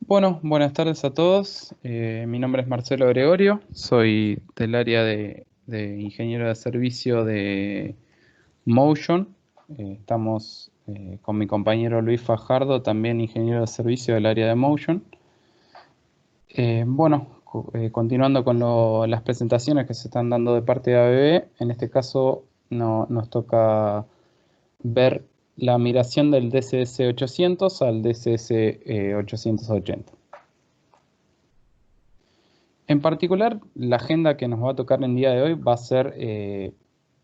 Bueno, buenas tardes a todos. Mi nombre es Marcelo Gregorio, soy del área de ingeniero de servicio de Motion. Estamos con mi compañero Luis Fajardo, también ingeniero de servicio del área de Motion. Continuando con las presentaciones que se están dando de parte de ABB, en este caso nos toca ver la migración del DCS 800 al DCS 880. En particular, la agenda que nos va a tocar en el día de hoy va a ser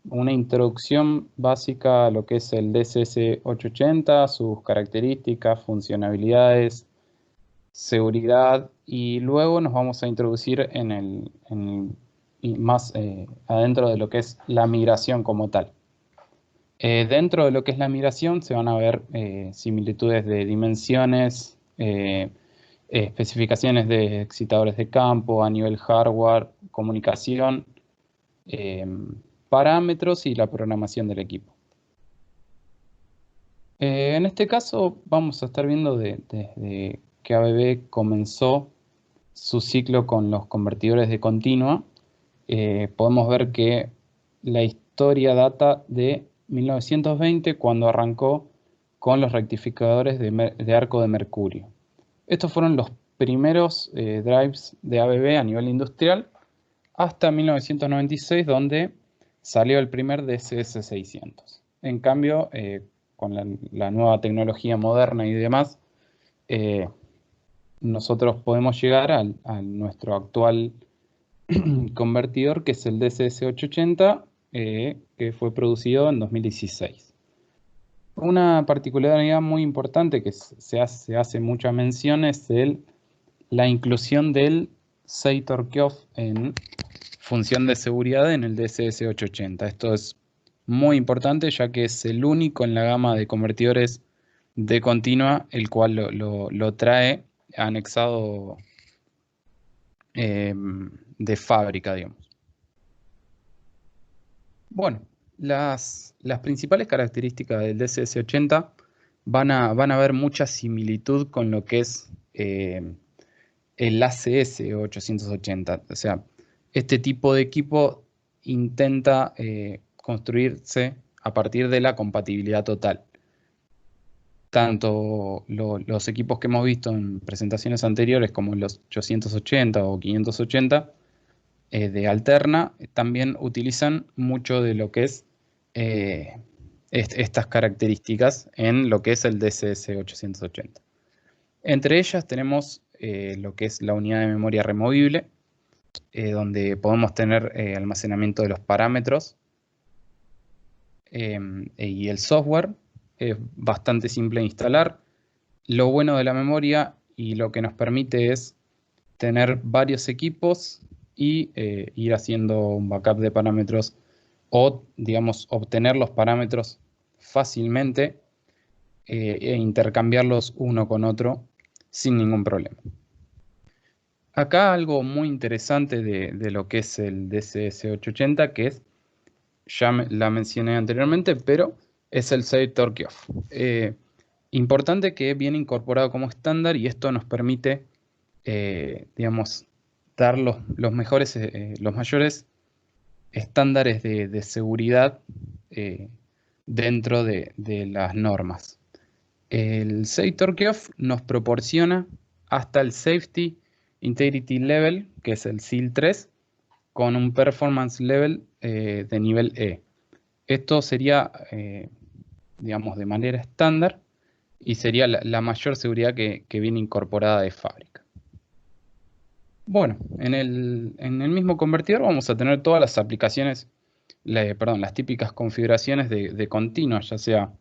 una introducción básica a lo que es el DCS 880, sus características, funcionalidades, seguridad, y luego nos vamos a introducir y más adentro de lo que es la migración como tal. Dentro de lo que es la migración se van a ver similitudes de dimensiones, especificaciones de excitadores de campo a nivel hardware, comunicación, eh, parámetros y la programación del equipo. En este caso vamos a estar viendo desde que ABB comenzó su ciclo con los convertidores de continua. Podemos ver que la historia data de 1920, cuando arrancó con los rectificadores de arco de mercurio. Estos fueron los primeros drives de ABB a nivel industrial hasta 1996, donde salió el primer DCS 600. En cambio, con la nueva tecnología moderna y demás, eh, nosotros podemos llegar a nuestro actual convertidor, que es el DCS 880, que fue producido en 2016. Una particularidad muy importante que se hace mucha mención es la inclusión del Seytor-Kioff en función de seguridad en el DCS 880. Esto es muy importante, ya que es el único en la gama de convertidores de continua el cual lo trae anexado de fábrica, digamos. Bueno, las principales características del DCS-80 van a ver mucha similitud con lo que es el ACS 880. O sea, este tipo de equipo intenta construirse a partir de la compatibilidad total. Tanto los equipos que hemos visto en presentaciones anteriores, como los 880 o 580, de Alterna, también utilizan mucho de lo que es eh, estas características en lo que es el DCS 880. Entre ellas tenemos lo que es la unidad de memoria removible, donde podemos tener almacenamiento de los parámetros, y el software. Es bastante simple de instalar. Lo bueno de la memoria y lo que nos permite es tener varios equipos y ir haciendo un backup de parámetros, o, digamos, obtener los parámetros fácilmente e intercambiarlos uno con otro sin ningún problema. Acá algo muy interesante de lo que es el DCS 880, que es, la mencioné anteriormente, pero es el Save Torque Off. Importante que viene incorporado como estándar, y esto nos permite, digamos, dar los mayores estándares de seguridad dentro de las normas. El Save Torque Off nos proporciona hasta el Safety Integrity Level, que es el SEAL 3, con un Performance Level de nivel E. Esto sería, digamos, de manera estándar, y sería la mayor seguridad que viene incorporada de fábrica. Bueno, en el mismo convertidor vamos a tener todas las aplicaciones, las típicas configuraciones de continua, ya sea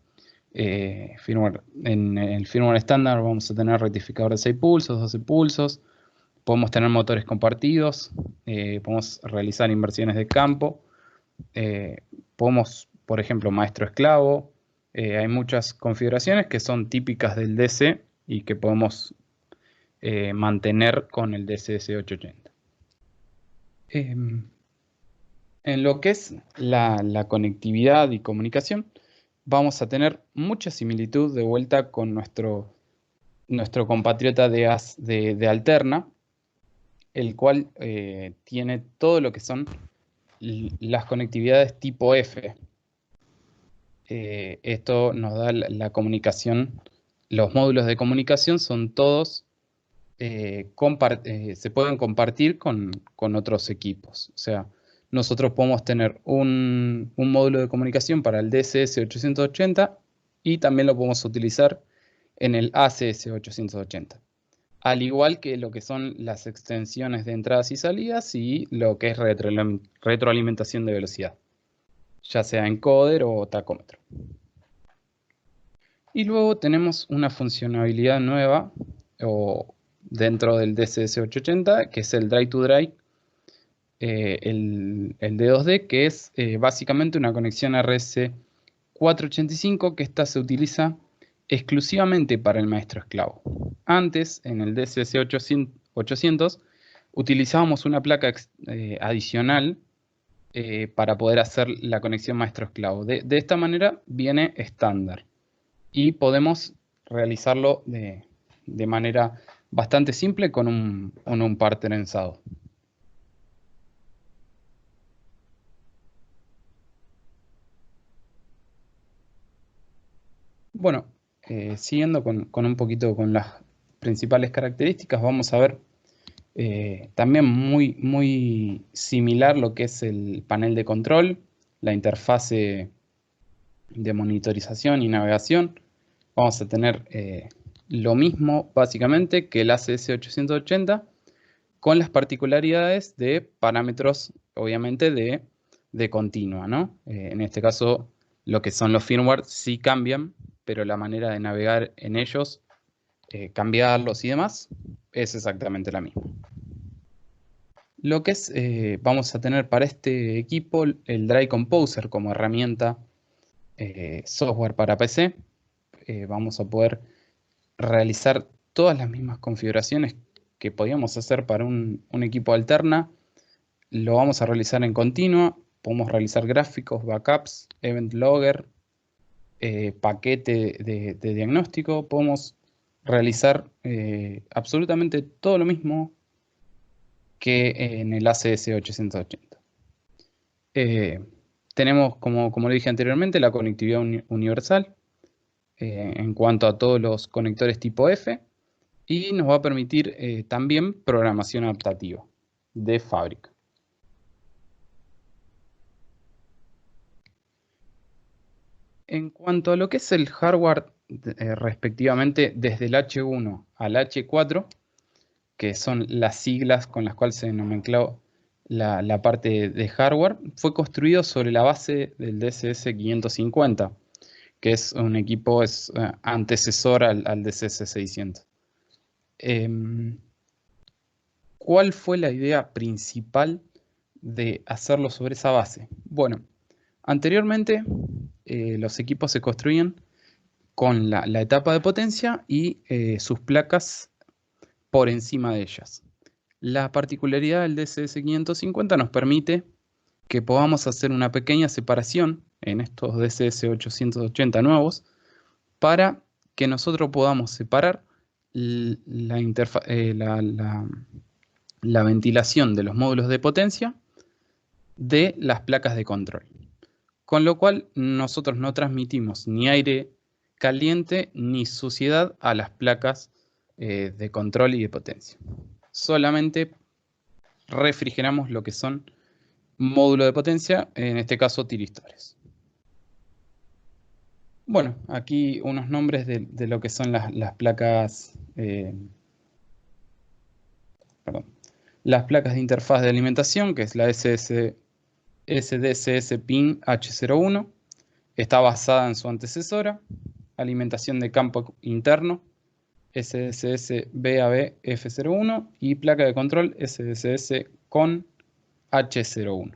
en el firmware estándar vamos a tener rectificador de 6 pulsos, 12 pulsos, podemos tener motores compartidos, podemos realizar inversiones de campo, podemos, por ejemplo, maestro esclavo. Hay muchas configuraciones que son típicas del DC y que podemos mantener con el DCS 880. En lo que es la conectividad y comunicación, vamos a tener mucha similitud de vuelta con nuestro compatriota de Alterna, el cual tiene todo lo que son las conectividades tipo F. Esto nos da la comunicación. Los módulos de comunicación son todos, se pueden compartir con otros equipos. O sea, nosotros podemos tener un módulo de comunicación para el DSS 880 y también lo podemos utilizar en el ACS 880. Al igual que lo que son las extensiones de entradas y salidas y lo que es retroalimentación de velocidad, ya sea encoder o tacómetro. Y luego tenemos una funcionalidad nueva dentro del DSS 880, que es el Drive to Drive, el D2D, que es básicamente una conexión RS485, que esta se utiliza exclusivamente para el maestro esclavo. Antes, en el DSS 800, utilizábamos una placa adicional para poder hacer la conexión maestro-esclavo. De esta manera viene estándar y podemos realizarlo de manera bastante simple con un par trenzado. Bueno, siguiendo con un poquito con las principales características, vamos a ver también muy similar lo que es el panel de control, la interfase de monitorización y navegación. Vamos a tener lo mismo básicamente que el ACS 880, con las particularidades de parámetros, obviamente, de continua, ¿no? En este caso, lo que son los firmware sí cambian, pero la manera de navegar en ellos, cambiarlos y demás, es exactamente la misma. Lo que es, vamos a tener para este equipo el Drive Composer como herramienta software para PC. Vamos a poder realizar todas las mismas configuraciones que podíamos hacer para un equipo alterna. Lo vamos a realizar en continua. Podemos realizar gráficos, backups, event logger, paquete de diagnóstico. Podemos realizar absolutamente todo lo mismo que en el ACS 880. Tenemos, como lo dije anteriormente, la conectividad universal en cuanto a todos los conectores tipo F, y nos va a permitir también programación adaptativa de fábrica. En cuanto a lo que es el hardware, respectivamente desde el H1 al H4, que son las siglas con las cuales se nomencló la parte de hardware, fue construido sobre la base del DSS 550, que es un equipo antecesor al DSS 600. ¿Cuál fue la idea principal de hacerlo sobre esa base? Bueno, anteriormente los equipos se construían con la etapa de potencia y sus placas por encima de ellas. La particularidad del DSS 550 nos permite que podamos hacer una pequeña separación en estos DSS 880 nuevos para que nosotros podamos separar la ventilación de los módulos de potencia de las placas de control. Con lo cual nosotros no transmitimos ni aire caliente ni suciedad a las placas de control y de potencia. Solamente refrigeramos lo que son módulos de potencia, en este caso tiristores. Bueno, aquí unos nombres de lo que son las placas, las placas de interfaz de alimentación, que es la SDSS PIN H01. Está basada en su antecesora, alimentación de campo interno, SDSS BAB F01, y placa de control SDSS con H01.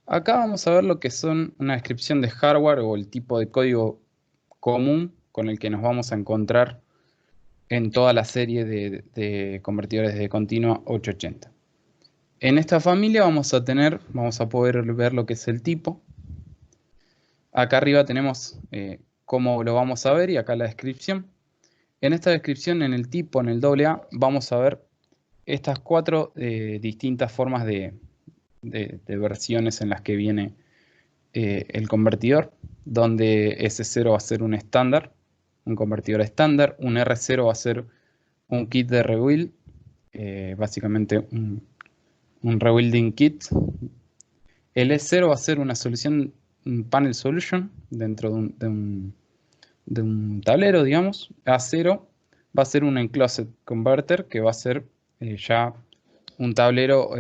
Acá vamos a ver lo que son una descripción de hardware o el tipo de código común con el que nos vamos a encontrar en toda la serie de convertidores de continua 880. En esta familia vamos a poder ver lo que es el tipo. Acá arriba tenemos cómo lo vamos a ver y acá la descripción. En esta descripción, en el tipo, en el AA, vamos a ver estas 4 distintas formas de versiones en las que viene el convertidor, donde S0 va a ser un estándar, un convertidor estándar, un R0 va a ser un kit de rebuild, básicamente un rebuilding kit. El E0 va a ser una solución, un panel solution dentro de un tablero, digamos. A0 va a ser un enclosed converter, que va a ser ya un tablero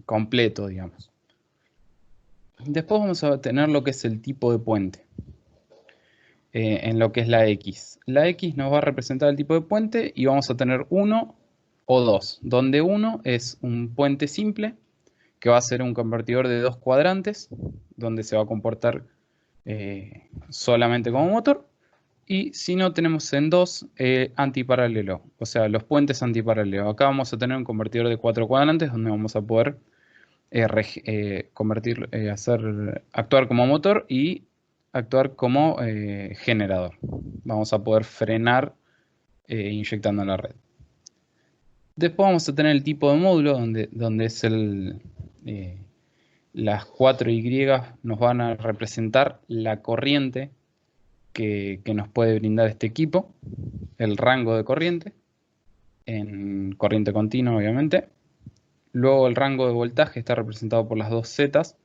completo, digamos. Después vamos a tener lo que es el tipo de puente, en lo que es la X. La X nos va a representar el tipo de puente y vamos a tener 1 o 2, donde 1 es un puente simple, que va a ser un convertidor de 2 cuadrantes, donde se va a comportar solamente como motor. Y si no, tenemos en 2 antiparalelo, o sea, los puentes antiparalelo. Acá vamos a tener un convertidor de 4 cuadrantes, donde vamos a poder actuar como motor y actuar como generador. Vamos a poder frenar inyectando en la red. Después vamos a tener el tipo de módulo, donde es las 4Y nos van a representar la corriente que nos puede brindar este equipo, el rango de corriente, en corriente continua obviamente. Luego el rango de voltaje está representado por las 2 zetas,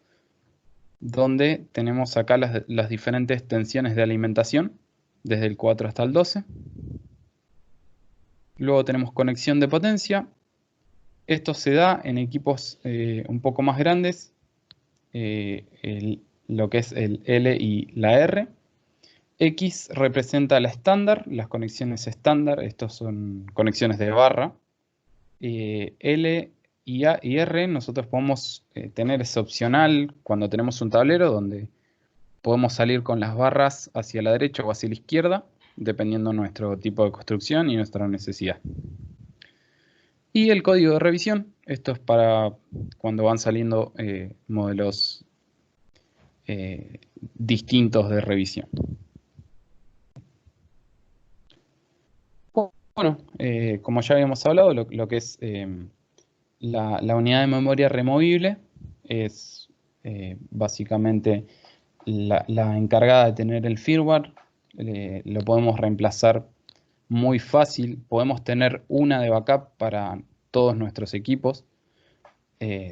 donde tenemos acá las diferentes tensiones de alimentación, desde el 4 hasta el 12. Luego tenemos conexión de potencia. Esto se da en equipos un poco más grandes, lo que es el L y la R. X representa la estándar, las conexiones estándar, estos son conexiones de barra. L y A y R nosotros podemos tener ese opcional cuando tenemos un tablero donde podemos salir con las barras hacia la derecha o hacia la izquierda, dependiendo de nuestro tipo de construcción y nuestra necesidad. Y el código de revisión, esto es para cuando van saliendo modelos distintos de revisión. Bueno, como ya habíamos hablado, lo que es la unidad de memoria removible es básicamente la encargada de tener el firmware. Lo podemos reemplazar muy fácil. Podemos tener una de backup para todos nuestros equipos.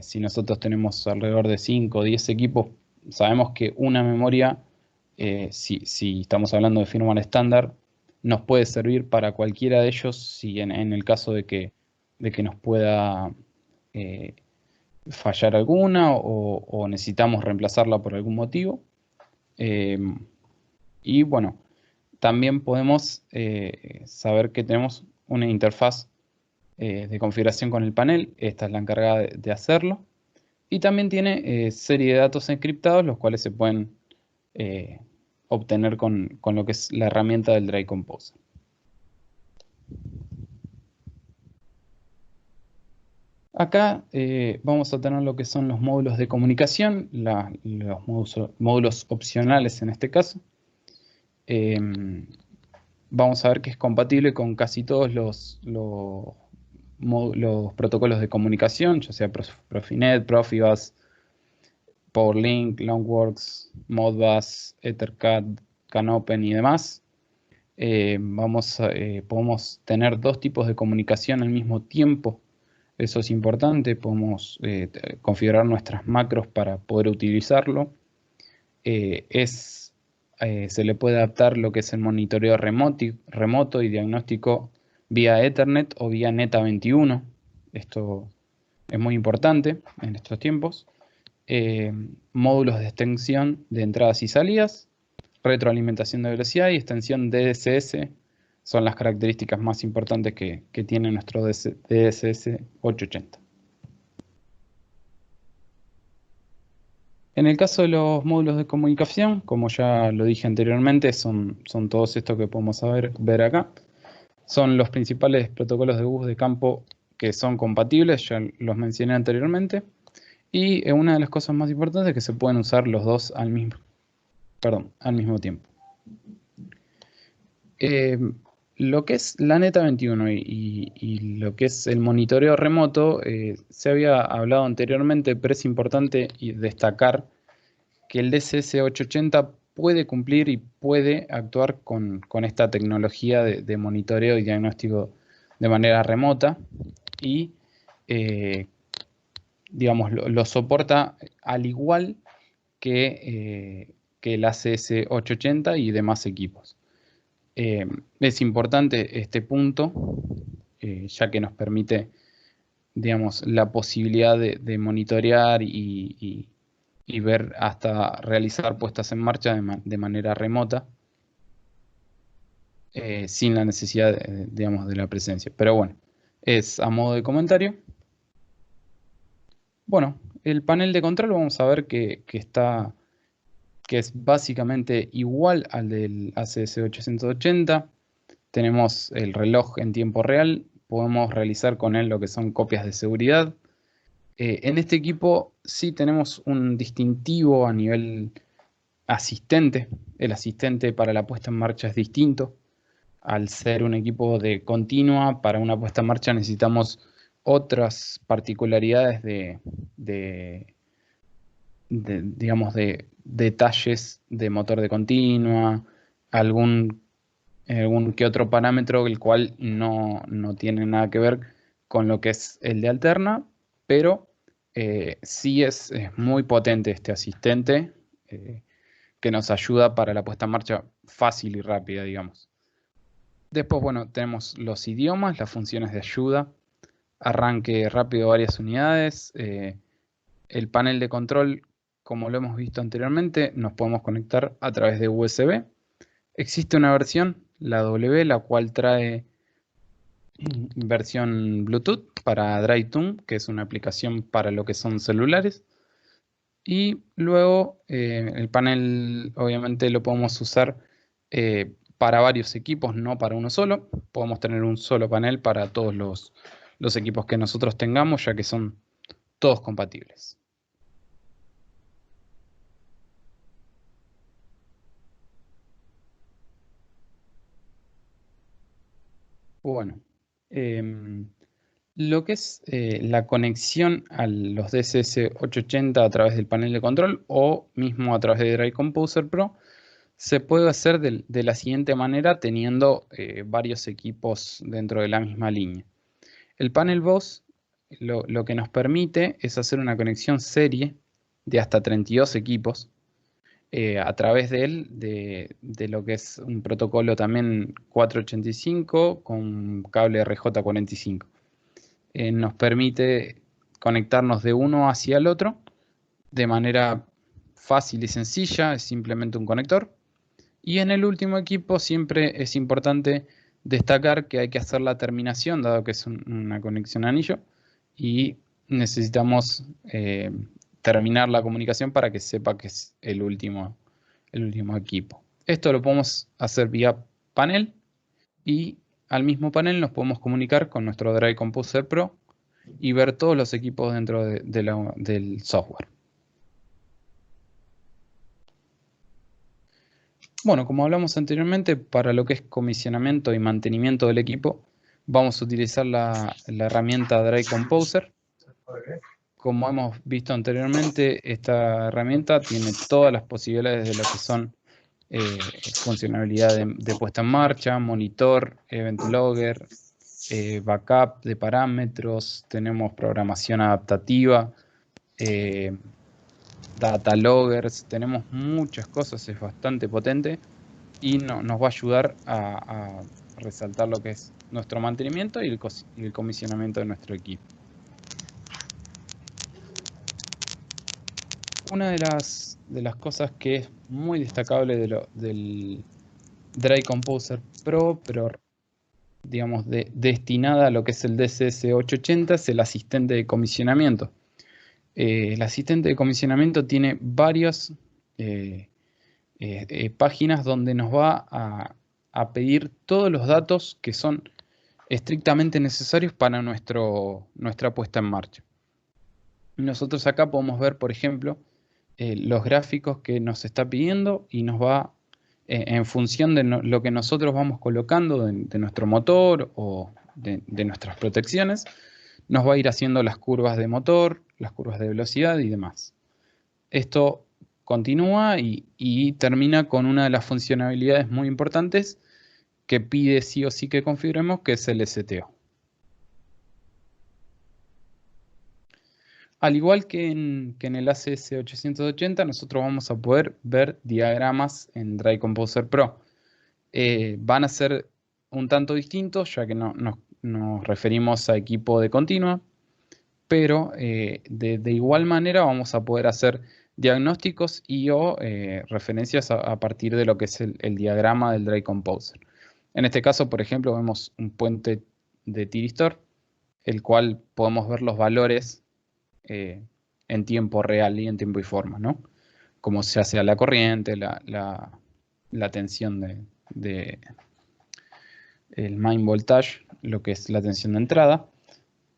Si nosotros tenemos alrededor de 5 o 10 equipos, sabemos que una memoria, si estamos hablando de firmware estándar, nos puede servir para cualquiera de ellos, si en el caso de que nos pueda fallar alguna o necesitamos reemplazarla por algún motivo. Y bueno, también podemos saber que tenemos una interfaz de configuración con el panel. Esta es la encargada de hacerlo. Y también tiene serie de datos encriptados, los cuales se pueden obtener con lo que es la herramienta del Dry Composer. Acá vamos a tener lo que son los módulos de comunicación, los módulos opcionales en este caso. Vamos a ver que es compatible con casi todos los protocolos de comunicación, ya sea Profinet, Profibus, PowerLink, Longworks, Modbus, Ethercat, CANopen y demás. Podemos tener 2 tipos de comunicación al mismo tiempo. Eso es importante. Podemos configurar nuestras macros para poder utilizarlo. Se le puede adaptar lo que es el monitoreo remoto y diagnóstico vía Ethernet o vía NETA21. Esto es muy importante en estos tiempos. Módulos de extensión de entradas y salidas, retroalimentación de velocidad y extensión DSS son las características más importantes que tiene nuestro DSS 880. En el caso de los módulos de comunicación, como ya lo dije anteriormente, son todos estos que podemos ver acá. Son los principales protocolos de bus de campo que son compatibles, ya los mencioné anteriormente. Y una de las cosas más importantes es que se pueden usar los dos al perdón, al mismo tiempo. Lo que es la Neta 21 y lo que es el monitoreo remoto, se había hablado anteriormente, pero es importante destacar que el DCS 880 puede cumplir y puede actuar con esta tecnología de monitoreo y diagnóstico de manera remota y, digamos, lo soporta al igual que el ACS 880 y demás equipos. Es importante este punto, ya que nos permite, digamos, la posibilidad de monitorear y ver hasta realizar puestas en marcha de manera remota, sin la necesidad, digamos, de la presencia. Pero bueno, es a modo de comentario. Bueno, el panel de control vamos a ver que es básicamente igual al del ACS 880. Tenemos el reloj en tiempo real, podemos realizar con él lo que son copias de seguridad. En este equipo sí tenemos un distintivo a nivel asistente. El asistente para la puesta en marcha es distinto. Al ser un equipo de continua, para una puesta en marcha necesitamos otras particularidades digamos, de detalles de motor de continua, algún que otro parámetro, el cual no tiene nada que ver con lo que es el de alterna, pero sí es muy potente este asistente, que nos ayuda para la puesta en marcha fácil y rápida, digamos. Después, bueno, tenemos los idiomas, las funciones de ayuda, arranque rápido varias unidades, el panel de control, como lo hemos visto anteriormente, nos podemos conectar a través de USB. Existe una versión, la W, la cual trae versión Bluetooth para DriveTune, que es una aplicación para lo que son celulares. Y luego el panel obviamente lo podemos usar para varios equipos, no para uno solo. Podemos tener un solo panel para todos los equipos que nosotros tengamos, ya que son todos compatibles. Bueno, lo que es la conexión a los DSS 880 a través del panel de control o mismo a través de Drive Composer Pro se puede hacer de la siguiente manera teniendo varios equipos dentro de la misma línea. El panel BOSS lo que nos permite es hacer una conexión serie de hasta 32 equipos a través de él, de lo que es un protocolo también 485 con cable RJ45. Nos permite conectarnos de uno hacia el otro de manera fácil y sencilla, es simplemente un conector. Y en el último equipo siempre es importante destacar que hay que hacer la terminación, dado que es una conexión a anillo, y necesitamos terminar la comunicación para que sepa que es el último equipo. Esto lo podemos hacer vía panel y al mismo panel nos podemos comunicar con nuestro Drive Composer Pro y ver todos los equipos dentro del software. Bueno, como hablamos anteriormente, para lo que es comisionamiento y mantenimiento del equipo, vamos a utilizar la herramienta Drive Composer. Como hemos visto anteriormente, esta herramienta tiene todas las posibilidades de lo que son funcionalidad de puesta en marcha, monitor, event logger, backup de parámetros, tenemos programación adaptativa, data loggers, tenemos muchas cosas, es bastante potente y nos va a ayudar a resaltar lo que es nuestro mantenimiento y el comisionamiento de nuestro equipo. Una de las cosas que es muy destacable del Drive Composer Pro, pero digamos destinada a lo que es el DCS 880, es el asistente de comisionamiento. El asistente de comisionamiento tiene varias páginas donde nos va a pedir todos los datos que son estrictamente necesarios para nuestra puesta en marcha. Nosotros acá podemos ver, por ejemplo, los gráficos que nos está pidiendo y nos va, en función de lo que nosotros vamos colocando de nuestro motor o de nuestras protecciones, nos va a ir haciendo las curvas de motor, las curvas de velocidad y demás. Esto continúa y termina con una de las funcionalidades muy importantes que pide sí o sí que configuremos, que es el STO. Al igual que en el ACS 880, nosotros vamos a poder ver diagramas en Drive Composer Pro. Van a ser un tanto distintos, ya que nos referimos a equipo de continua, pero de igual manera vamos a poder hacer diagnósticos y o referencias a partir de lo que es el diagrama del Drive Composer. En este caso, por ejemplo, vemos un puente de Thyristor, el cual podemos ver los valores en tiempo real y en tiempo y forma, ¿no? Como se hace a la corriente, la tensión de el main voltage, lo que es la tensión de entrada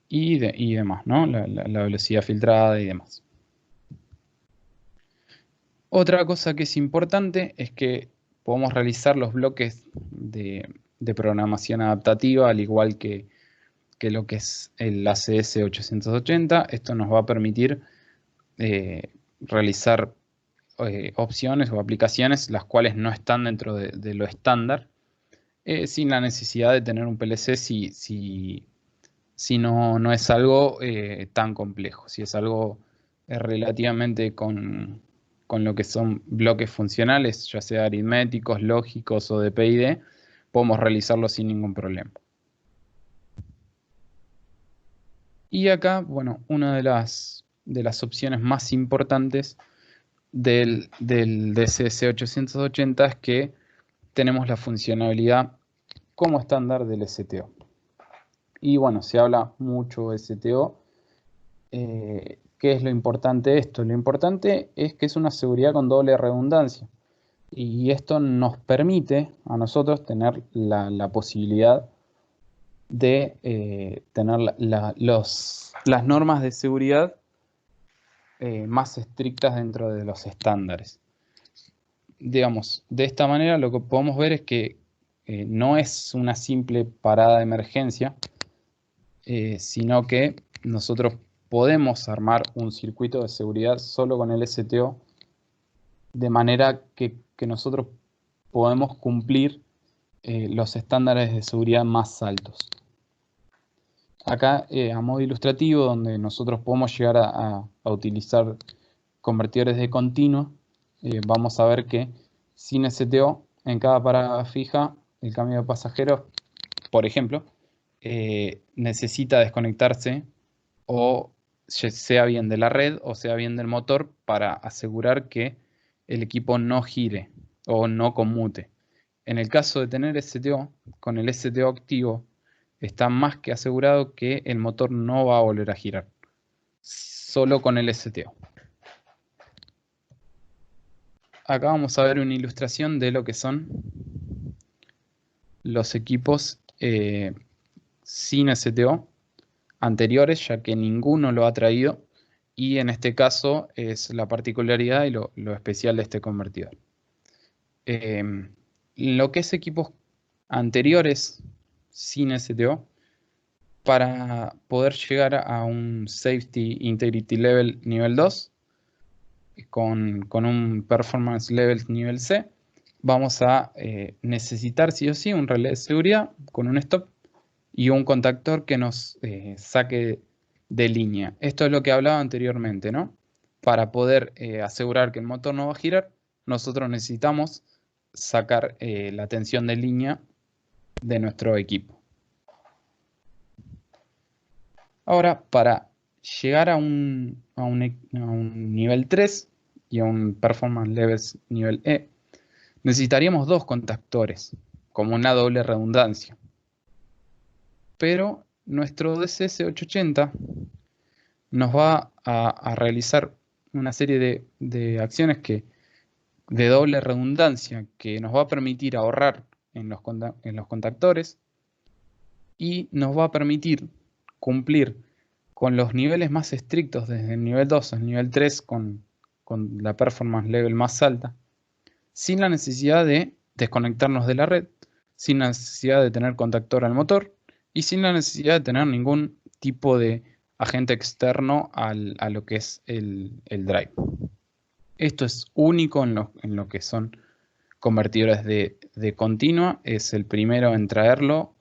y demás, ¿no? La velocidad filtrada y demás. Otra cosa que es importante es que podemos realizar los bloques de programación adaptativa, al igual que lo que es el ACS 880. Esto nos va a permitir realizar opciones o aplicaciones las cuales no están dentro de lo estándar, sin la necesidad de tener un PLC si no es algo tan complejo, si es algo relativamente con lo que son bloques funcionales, ya sea aritméticos, lógicos o de PID, podemos realizarlo sin ningún problema. Y acá, bueno, una de las opciones más importantes del DCS 880 es que tenemos la funcionalidad como estándar del STO. Y bueno, se habla mucho de STO. ¿Qué es lo importante de esto? Lo importante es que es una seguridad con doble redundancia. Y esto nos permite a nosotros tener la posibilidad de tener las normas de seguridad más estrictas dentro de los estándares. Digamos, de esta manera lo que podemos ver es que no es una simple parada de emergencia, sino que nosotros podemos armar un circuito de seguridad solo con el STO, de manera que nosotros podemos cumplir los estándares de seguridad más altos. Acá, a modo ilustrativo, donde nosotros podemos llegar a utilizar convertidores de continua, vamos a ver que sin STO, en cada parada fija, el cambio de pasajeros, por ejemplo, necesita desconectarse, o sea bien de la red o sea bien del motor, para asegurar que el equipo no gire o no conmute. En el caso de tener STO, con el STO activo, está más que asegurado que el motor no va a volver a girar, solo con el STO. Acá vamos a ver una ilustración de lo que son los equipos sin STO anteriores, ya que ninguno lo ha traído, y en este caso es la particularidad y lo especial de este convertidor. Lo que es equipos anteriores sin STO, para poder llegar a un Safety Integrity Level nivel 2, con un Performance Level nivel C, vamos a necesitar sí o sí un relé de seguridad con un stop y un contactor que nos saque de línea. Esto es lo que hablaba anteriormente, ¿no? Para poder asegurar que el motor no va a girar, nosotros necesitamos sacar la tensión de línea de nuestro equipo. Ahora, para llegar a un nivel 3 y a un Performance Levels nivel E, necesitaríamos dos contactores, como una doble redundancia. Pero nuestro DCS 880 nos va a realizar una serie de acciones de doble redundancia, que nos va a permitir ahorrar en los contactores y nos va a permitir cumplir con los niveles más estrictos, desde el nivel 2 al nivel 3, con con la performance level más alta, sin la necesidad de desconectarnos de la red, sin la necesidad de tener contactor al motor y sin la necesidad de tener ningún tipo de agente externo a lo que es el drive. Esto es único en lo que son convertidores de continua, es el primero en traerlo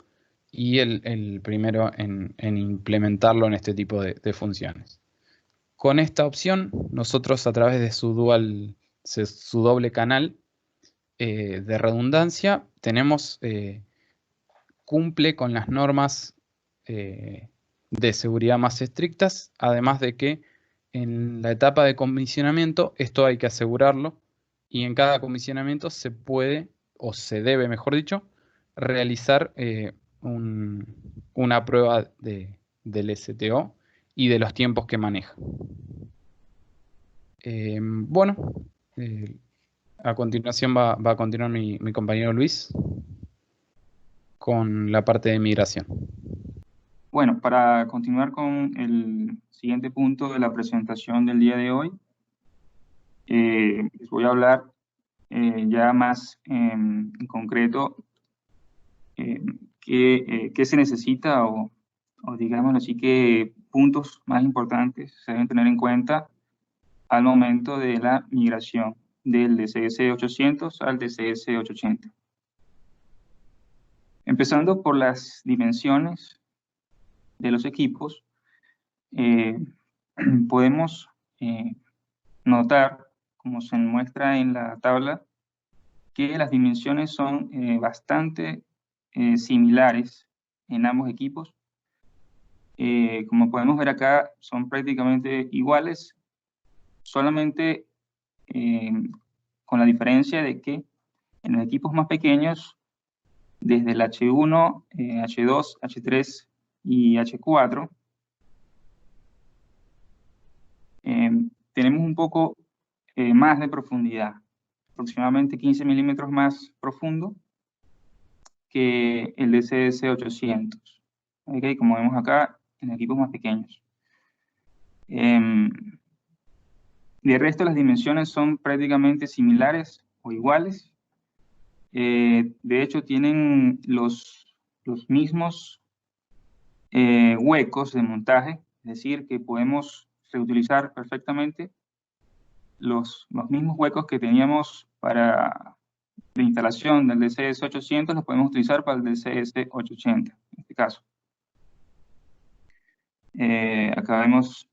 y el primero en implementarlo en este tipo de funciones. Con esta opción, nosotros a través de su doble canal de redundancia, cumple con las normas de seguridad más estrictas, además de que en la etapa de comisionamiento esto hay que asegurarlo y en cada comisionamiento se puede, o se debe, mejor dicho, realizar una prueba del STO y de los tiempos que maneja. Bueno, a continuación va a continuar mi compañero Luis con la parte de migración. Bueno, para continuar con el siguiente punto de la presentación del día de hoy, les voy a hablar ya más en concreto qué se necesita o digamos así que puntos más importantes se deben tener en cuenta al momento de la migración del DCS 800 al DCS 880. Empezando por las dimensiones de los equipos, podemos notar, como se muestra en la tabla, que las dimensiones son bastante similares en ambos equipos. Como podemos ver acá, son prácticamente iguales, solamente con la diferencia de que en los equipos más pequeños, desde el H1, H2, H3 y H4, tenemos un poco más de profundidad, aproximadamente 15 milímetros más profundo que el DCS 800, ¿okay? Como vemos acá, en equipos más pequeños. De resto, las dimensiones son prácticamente similares o iguales. De hecho, tienen los mismos huecos de montaje, es decir, que podemos reutilizar perfectamente los mismos huecos que teníamos para la instalación del DCS 800, los podemos utilizar para el DCS 880, en este caso. Acá vemos,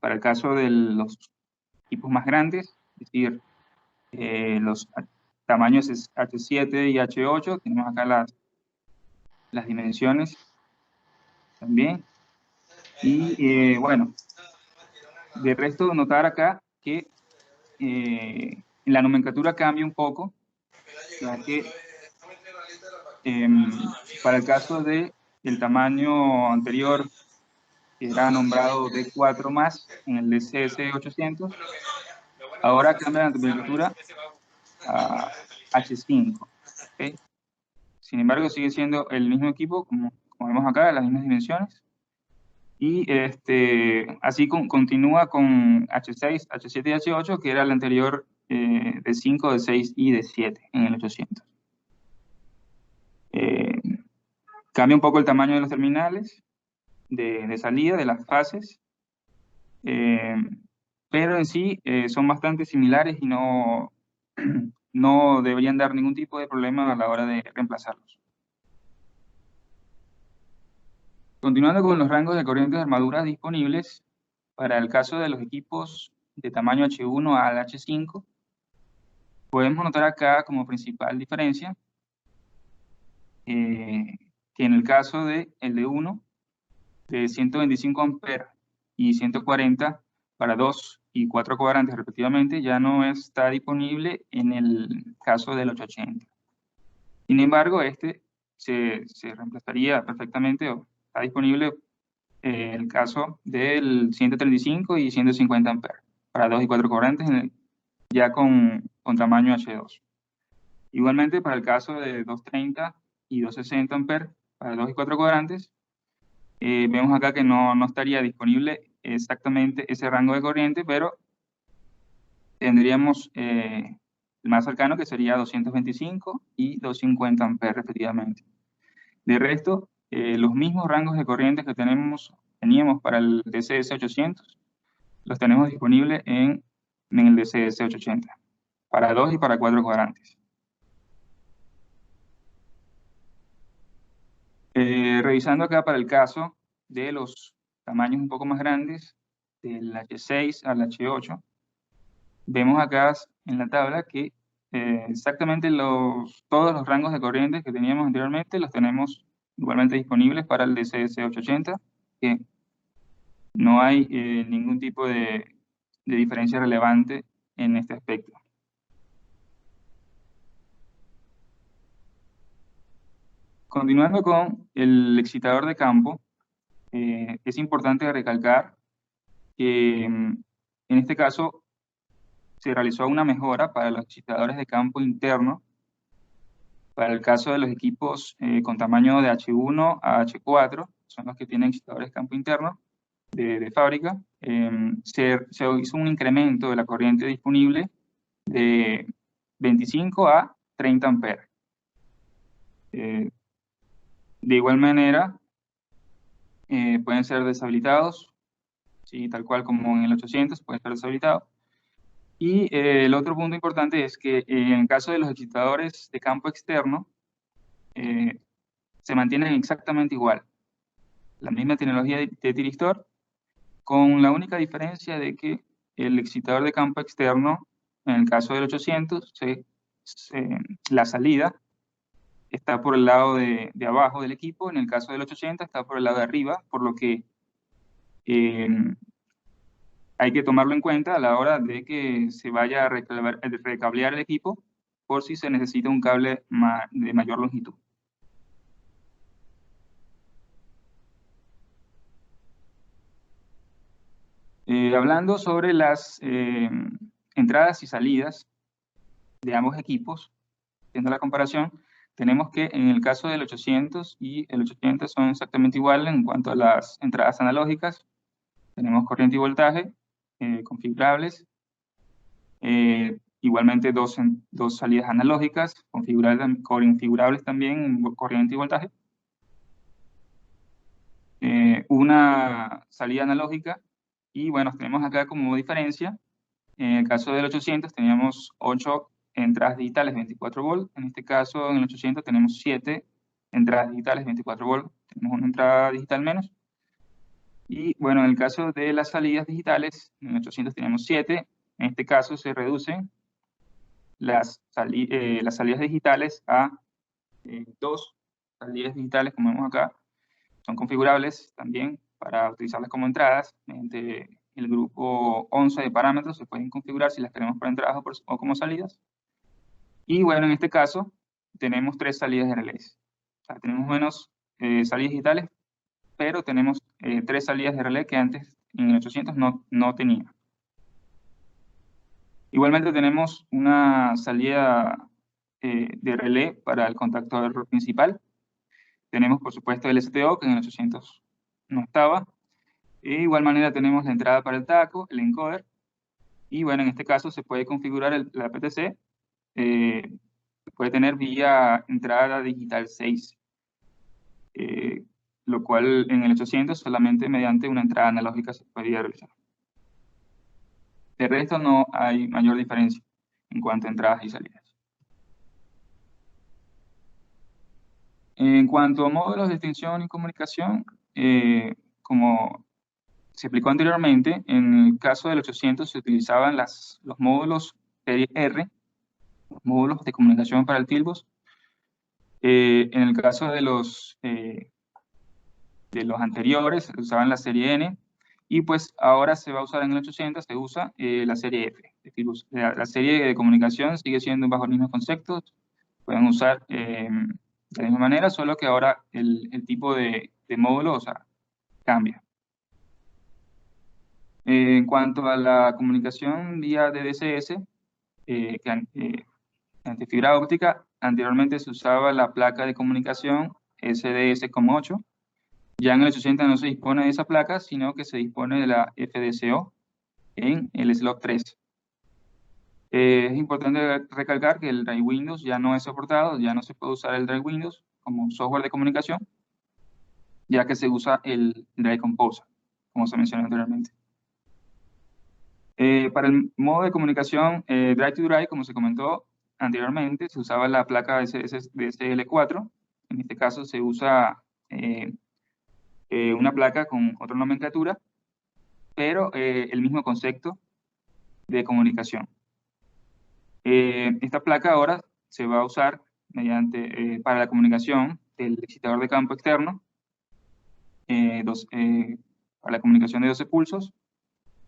para el caso de los equipos más grandes, es decir, los tamaños H7 y H8, tenemos acá las dimensiones también. Y bueno, de resto notar acá que la nomenclatura cambia un poco, ya que para el caso de el tamaño anterior, que era nombrado D4 más en el DCS 800, ahora cambia la nomenclatura a H5. ¿Okay? Sin embargo, sigue siendo el mismo equipo, como vemos acá, las mismas dimensiones. Y así continúa con H6, H7 y H8, que era el anterior de 5, de 6 y de 7 en el 800. Cambia un poco el tamaño de los terminales de salida, de las fases, pero en sí son bastante similares y no deberían dar ningún tipo de problema a la hora de reemplazarlos. Continuando con los rangos de corrientes de armadura disponibles, para el caso de los equipos de tamaño H1 al H5, podemos notar acá como principal diferencia que en el caso de el de 1, de 125 amperes y 140 para 2 y 4 cuadrantes respectivamente, ya no está disponible en el caso del 880. Sin embargo, se reemplazaría perfectamente, o está disponible en el caso del 135 y 150 amperes para 2 y 4 cuadrantes, ya con tamaño H2. Igualmente, para el caso de 230 y 260 amperes para 2 y 4 cuadrantes, vemos acá que no estaría disponible exactamente ese rango de corriente, pero tendríamos el más cercano, que sería 225 y 250 amperes respectivamente. De resto, los mismos rangos de corrientes que teníamos para el DCS-800, los tenemos disponibles en el DCS-880, para 2 y para 4 cuadrantes. Revisando acá para el caso de los tamaños un poco más grandes, del H6 al H8, vemos acá en la tabla que exactamente todos los rangos de corrientes que teníamos anteriormente los tenemos igualmente disponibles para el DCS-880, que no hay ningún tipo de diferencia relevante en este aspecto. Continuando con el excitador de campo, es importante recalcar que en este caso se realizó una mejora para los excitadores de campo interno. Para el caso de los equipos con tamaño de H1 a H4, son los que tienen excitadores de campo interno de fábrica, se hizo un incremento de la corriente disponible de 25 a 30 amperes. De igual manera, pueden ser deshabilitados, ¿sí? Tal cual como en el 800, pueden ser deshabilitados. Y el otro punto importante es que en el caso de los excitadores de campo externo, se mantienen exactamente igual. La misma tecnología de tiristor, con la única diferencia de que el excitador de campo externo, en el caso del 800, la salida está por el lado de abajo del equipo, en el caso del 880 está por el lado de arriba, por lo que hay que tomarlo en cuenta a la hora de que se vaya a recablear el equipo, por si se necesita un cable de mayor longitud. Hablando sobre las entradas y salidas de ambos equipos, haciendo la comparación, tenemos que en el caso del 800 y el 880 son exactamente iguales en cuanto a las entradas analógicas. Tenemos corriente y voltaje configurables. Igualmente dos salidas analógicas configurables también en corriente y voltaje. Una salida analógica. Y bueno, tenemos acá como diferencia, en el caso del 800 teníamos 8 entradas digitales 24 volt, en este caso en el 800 tenemos 7 entradas digitales 24 volt, tenemos una entrada digital menos. Y bueno, en el caso de las salidas digitales, en el 800 tenemos 7, en este caso se reducen las salidas digitales a 2 salidas digitales, como vemos acá. Son configurables también para utilizarlas como entradas. Mediante el grupo 11 de parámetros se pueden configurar si las queremos para entradas o como salidas. Y bueno, en este caso tenemos 3 salidas de relés. O sea, tenemos menos salidas digitales, pero tenemos 3 salidas de relé que antes en el 800 no tenía. Igualmente tenemos una salida de relé para el contactor principal. Tenemos, por supuesto, el STO, que en el 800 no estaba. De igual manera tenemos la entrada para el taco, el encoder. Y bueno, en este caso se puede configurar la PTC. Puede tener vía entrada digital 6. Lo cual en el 800 solamente mediante una entrada analógica se podía realizar. De resto no hay mayor diferencia en cuanto a entradas y salidas. En cuanto a módulos de extensión y comunicación, como se explicó anteriormente, en el caso del 800 se utilizaban los módulos serie R, los módulos de comunicación para el Tilbos. En el caso de los anteriores se usaban la serie N, y pues ahora se va a usar en el 800, se usa la serie F de Tilbos. La serie de comunicación sigue siendo bajo los mismos conceptos, pueden usar de la misma manera, solo que ahora el tipo de módulo, o sea, cambia. En cuanto a la comunicación vía DDCS, ante fibra óptica, anteriormente se usaba la placa de comunicación SDS-8. Ya en el 880 no se dispone de esa placa, sino que se dispone de la FDCO en el slot 3. Es importante recalcar que el Drive Windows ya no es soportado, ya no se puede usar el Drive Windows como software de comunicación, ya que se usa el Drive Composer, como se mencionó anteriormente. Para el modo de comunicación Drive to Drive, como se comentó anteriormente, se usaba la placa DSL4. En este caso se usa una placa con otra nomenclatura, pero el mismo concepto de comunicación. Esta placa ahora se va a usar para la comunicación del excitador de campo externo, para la comunicación de 12 pulsos,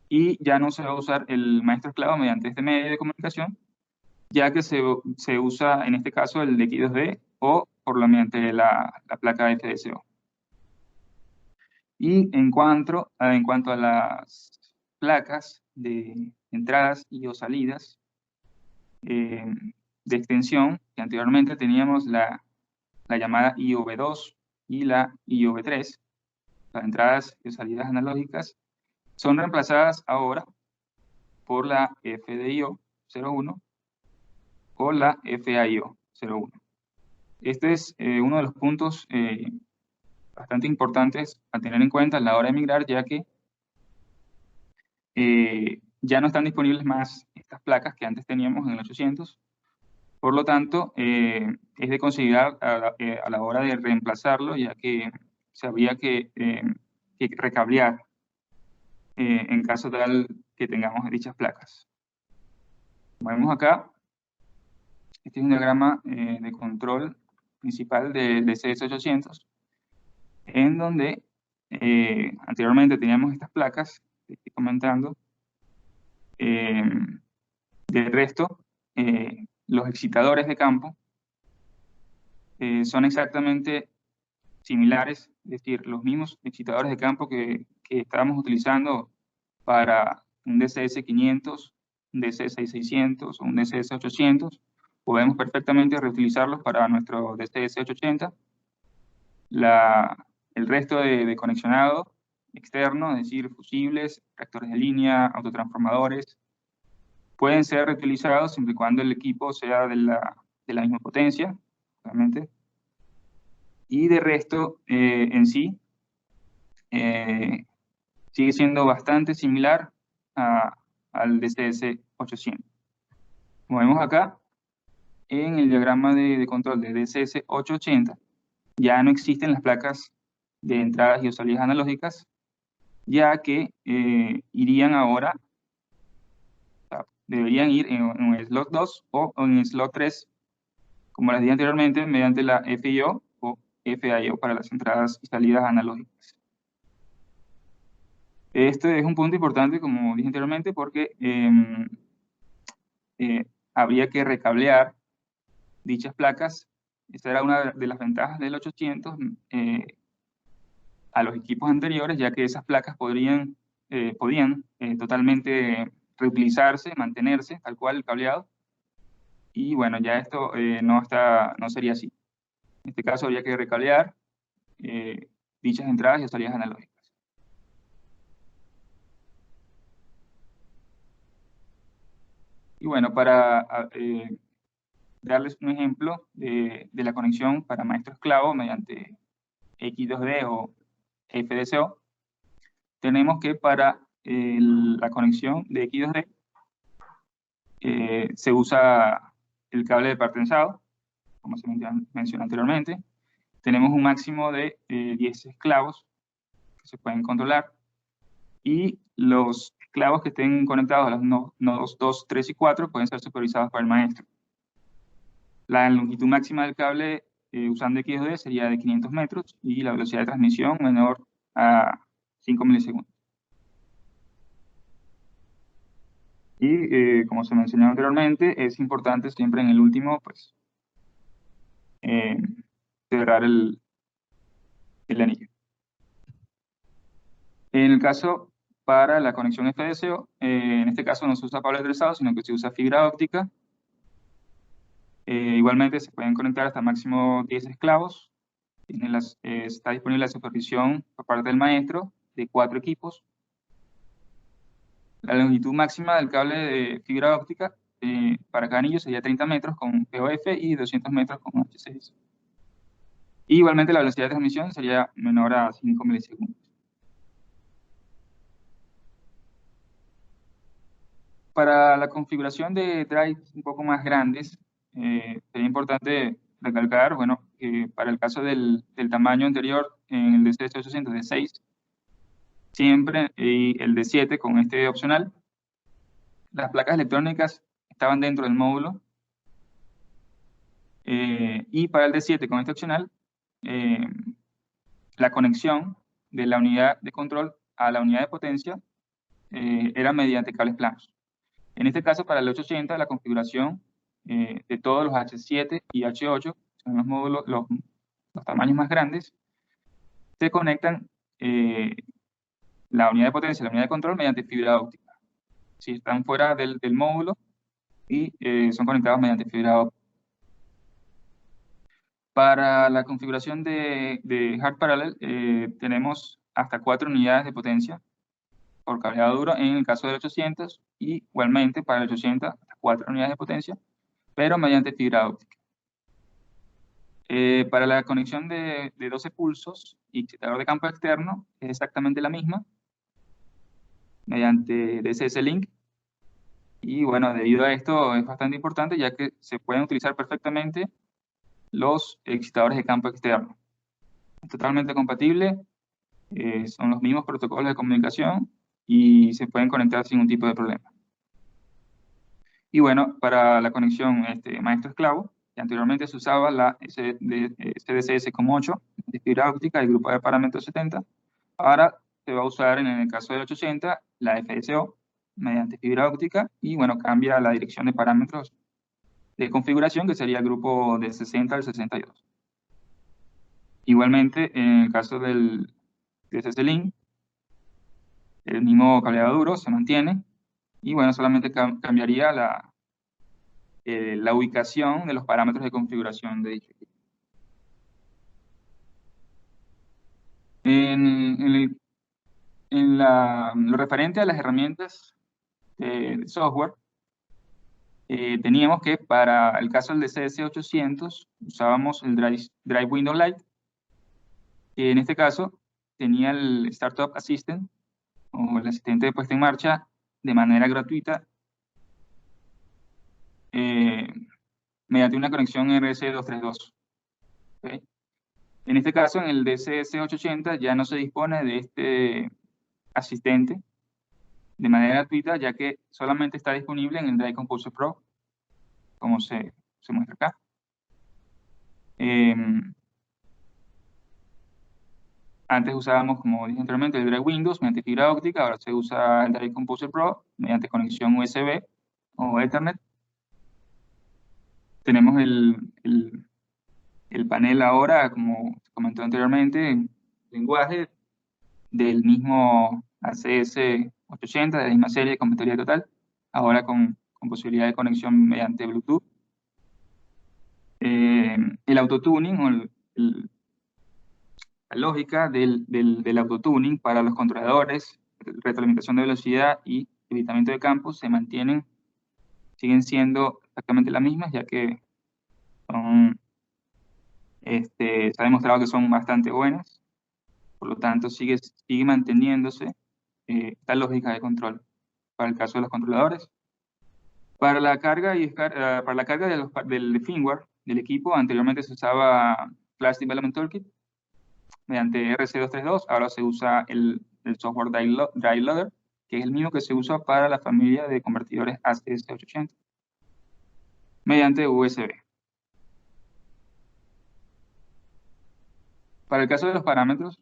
y ya no se va a usar el maestro esclavo mediante este medio de comunicación, ya que se usa en este caso el de X2D o mediante la placa FDSO. Y en cuanto a las placas de entradas y o salidas de extensión, que anteriormente teníamos la llamada IOV2 y la IOV3, las entradas y salidas analógicas, son reemplazadas ahora por la FDIO 01 o la FAIO 01. Este es uno de los puntos bastante importantes a tener en cuenta a la hora de migrar, ya que ya no están disponibles más estas placas que antes teníamos en el 800. Por lo tanto, es de considerar a la hora de reemplazarlo, ya que se habría que recablear en caso tal que tengamos dichas placas. Como vemos acá, este es un diagrama de control principal del CS800, en donde anteriormente teníamos estas placas, que estoy comentando. Del resto, los excitadores de campo son exactamente similares, es decir, los mismos excitadores de campo que estábamos utilizando para un DCS500, un DCS600 o un DCS800. Podemos perfectamente reutilizarlos para nuestro DCS880. El resto de conexionado externo, es decir, fusibles, reactores de línea, autotransformadores, pueden ser reutilizados siempre y cuando el equipo sea de la misma potencia, obviamente. Y de resto, en sí, sigue siendo bastante similar al DCS800. Como vemos acá, en el diagrama de control de DCS880, ya no existen las placas de entradas y salidas analógicas, ya que irían ahora, deberían ir en el slot 2 o en el slot 3, como les dije anteriormente, mediante la FIO o FAIO para las entradas y salidas analógicas. Este es un punto importante, como dije anteriormente, porque habría que recablear dichas placas. Esta era una de las ventajas del 800 a los equipos anteriores, ya que esas placas podían totalmente reutilizarse, mantenerse tal cual el cableado. Y bueno, ya esto no sería así. En este caso habría que recablear dichas entradas y salidas analógicas. Y bueno, para darles un ejemplo de la conexión para maestro esclavo mediante X2D o FDSO, tenemos que para la conexión de X2D se usa el cable de par tensado, como se mencionó anteriormente. Tenemos un máximo de 10 esclavos que se pueden controlar, y los esclavos que estén conectados a los nodos 2, 3 y 4 pueden ser supervisados por el maestro. La longitud máxima del cable usando X2D sería de 500 metros y la velocidad de transmisión menor a 5 milisegundos. Y como se mencionó anteriormente, es importante siempre en el último, pues, cerrar el anillo. En el caso para la conexión FDSO, en este caso no se usa cable trenzado, sino que se usa fibra óptica. Igualmente se pueden conectar hasta máximo 10 esclavos. Está disponible la supervisión por parte del maestro de 4 equipos. La longitud máxima del cable de fibra óptica para cada anillo sería 30 metros con POF y 200 metros con H6. Y igualmente la velocidad de transmisión sería menor a 5 milisegundos. Para la configuración de drives un poco más grandes, sería importante recalcar, bueno, que para el caso del tamaño anterior, en el DC800 de 6, siempre, y el de 7 con este opcional, las placas electrónicas estaban dentro del módulo, y para el de 7 con este opcional, la conexión de la unidad de control a la unidad de potencia era mediante cables planos. En este caso, para el 880, la configuración de todos los H7 y H8, son los módulos, los tamaños más grandes, se conectan la unidad de potencia y la unidad de control mediante fibra óptica. Si están fuera del módulo y son conectados mediante fibra óptica. Para la configuración de Hard Parallel, tenemos hasta 4 unidades de potencia por cableado duro en el caso del 800, y igualmente para el 800 hasta 4 unidades de potencia, pero mediante fibra óptica. Para la conexión de 12 pulsos y excitador de campo externo es exactamente la misma, mediante DSS-Link. Y bueno, debido a esto es bastante importante, ya que se pueden utilizar perfectamente los excitadores de campo externo. Es totalmente compatible, son los mismos protocolos de comunicación y se pueden conectar sin ningún tipo de problema. Y bueno, para la conexión maestro-esclavo, que anteriormente se usaba la SDCS como 8 de fibra óptica y grupo de parámetros 70, ahora se va a usar en el caso del 880 la FSO mediante fibra óptica, y bueno, cambia la dirección de parámetros de configuración, que sería el grupo del 60 al 62. Igualmente, en el caso del DSS-Link, el mismo cableado duro se mantiene, y bueno, solamente cambiaría la ubicación de los parámetros de configuración de dicho equipo. Lo referente a las herramientas de software, teníamos que para el caso del DCS800 usábamos el Drive Window Lite, que en este caso tenía el Startup Assistant, o el asistente de puesta en marcha, de manera gratuita, mediante una conexión RS232. ¿Okay? En este caso, en el DCS880 ya no se dispone de este asistente de manera gratuita, ya que solamente está disponible en el Drive Composer Pro, como se muestra acá. Antes usábamos, como dije anteriormente, el Drive Windows mediante fibra óptica, ahora se usa el Drive Composer Pro mediante conexión USB o Ethernet. Tenemos el panel ahora, como se comentó anteriormente, en lenguaje del mismo ACS 880, de la misma serie con batería total, ahora con posibilidad de conexión mediante Bluetooth. El autotuning, o la lógica del autotuning para los controladores, retroalimentación de velocidad y evitamiento de campos se mantienen, siguen siendo exactamente las mismas, ya que son, se ha demostrado que son bastante buenas. Por lo tanto, sigue manteniéndose esta lógica de control para el caso de los controladores. Para la carga, del firmware del equipo, anteriormente se usaba Flash Development Toolkit mediante RC232, ahora se usa el software Drive Loader, que es el mismo que se usa para la familia de convertidores ACS880, mediante USB. Para el caso de los parámetros,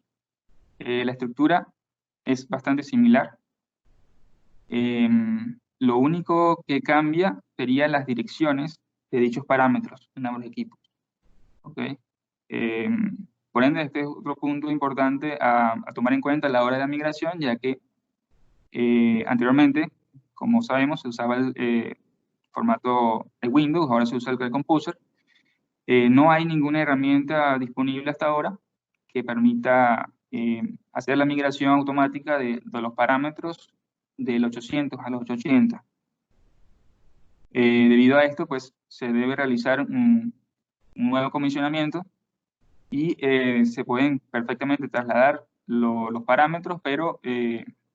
la estructura es bastante similar. Lo único que cambia serían las direcciones de dichos parámetros en ambos equipos. ¿Okay? Por ende, este es otro punto importante a tomar en cuenta a la hora de la migración, ya que anteriormente, como sabemos, se usaba el formato de Windows, ahora se usa el Drive Composer. No hay ninguna herramienta disponible hasta ahora que permita hacer la migración automática de los parámetros del 800 al 880. Debido a esto, pues se debe realizar un nuevo comisionamiento y se pueden perfectamente trasladar los parámetros, pero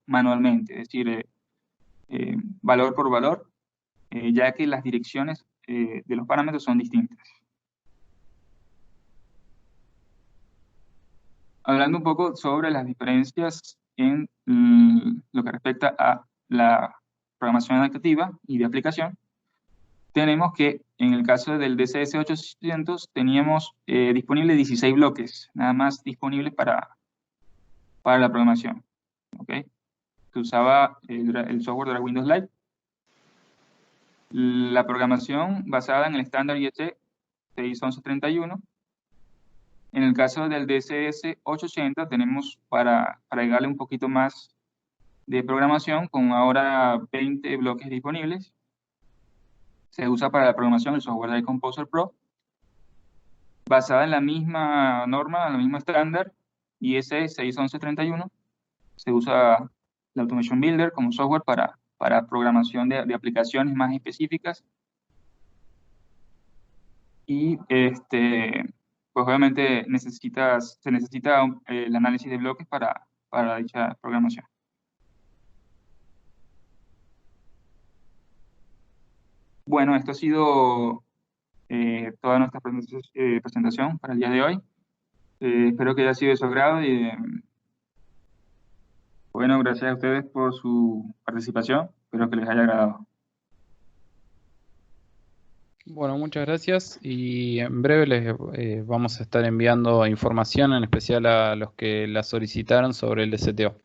manualmente, es decir, valor por valor, ya que las direcciones de los parámetros son distintas. Hablando un poco sobre las diferencias en lo que respecta a la programación adaptativa y de aplicación, tenemos que en el caso del DCS 800 teníamos disponible 16 bloques, nada más disponibles para la programación. ¿Okay? Se usaba el software de la Windows Live. La programación basada en el estándar IEC 61131. En el caso del DCS 880 tenemos para agregarle un poquito más de programación con ahora 20 bloques disponibles. Se usa para la programación el software de Composer Pro, basada en la misma norma, en el mismo estándar, IEC 61131. Se usa la Automation Builder como software para programación de aplicaciones más específicas. Y pues obviamente se necesita el análisis de bloques para dicha programación. Bueno, esto ha sido toda nuestra presentación para el día de hoy. Espero que haya sido de su agrado y bueno, gracias a ustedes por su participación. Espero que les haya agradado. Bueno, muchas gracias y en breve les vamos a estar enviando información, en especial a los que la solicitaron sobre el DCTO.